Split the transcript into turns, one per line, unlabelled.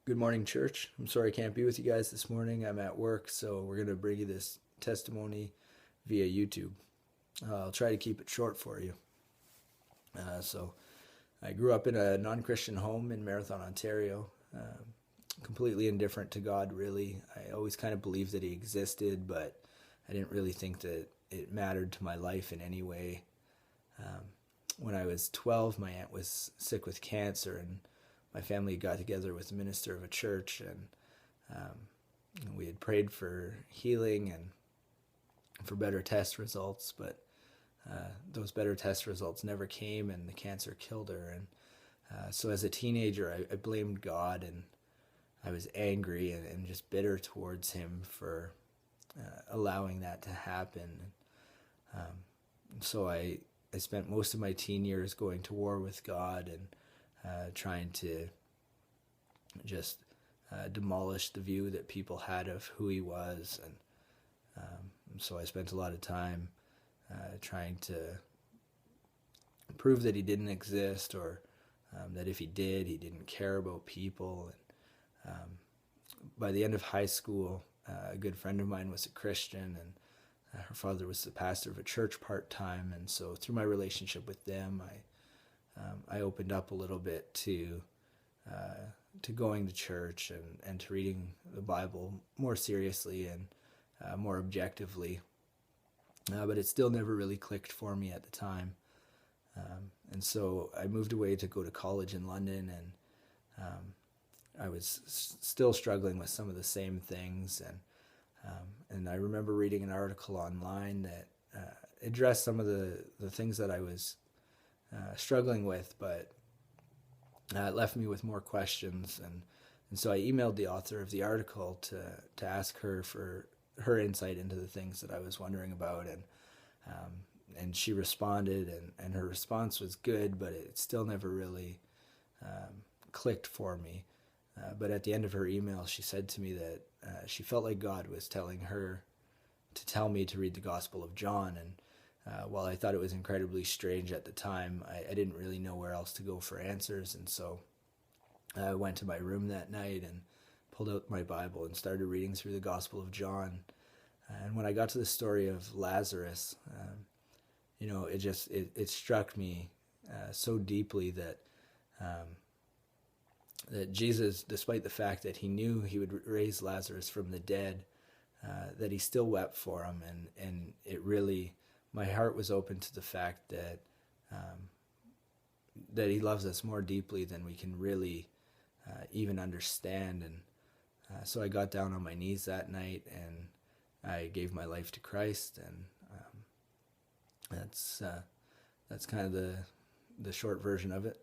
Good morning, church. I'm sorry I can't be with you guys this morning. I'm at work, so we're going to bring you this testimony via YouTube. I'll try to keep it short for you. So, I grew up in a non Christian home in Marathon, Ontario. Completely indifferent to God, really. I always kind of believed that He existed, but I didn't really think that it mattered to my life in any way. When I was 12, my aunt was sick with cancer, and my family got together with the minister of a church, and we had prayed for healing and for better test results, but those better test results never came, and the cancer killed her. And so as a teenager, I blamed God, and I was angry and just bitter towards Him for allowing that to happen. So I spent most of my teen years going to war with God and trying to just demolish the view that people had of who He was. And so I spent a lot of time trying to prove that He didn't exist, or that if He did, He didn't care about people. And by the end of high school, a good friend of mine was a Christian, and her father was the pastor of a church part-time. And so through my relationship with them, I opened up a little bit to going to church and to reading the Bible more seriously and more objectively. But it still never really clicked for me at the time. And so I moved away to go to college in London, and I was still struggling with some of the same things. And I remember reading an article online that addressed some of the things that I was struggling with, but it left me with more questions. And so I emailed the author of the article to ask her for her insight into the things that I was wondering about. And she responded, and her response was good, but it still never really clicked for me. But at the end of her email, she said to me that she felt like God was telling her to tell me to read the Gospel of John. And while I thought it was incredibly strange at the time, I didn't really know where else to go for answers. And so I went to my room that night and pulled out my Bible and started reading through the Gospel of John. And when I got to the story of Lazarus, it struck me so deeply that that Jesus, despite the fact that He knew He would raise Lazarus from the dead, that He still wept for him. And it really, my heart was open to the fact that that He loves us more deeply than we can really even understand. And so I got down on my knees that night, and I gave my life to Christ. And that's kind of the short version of it.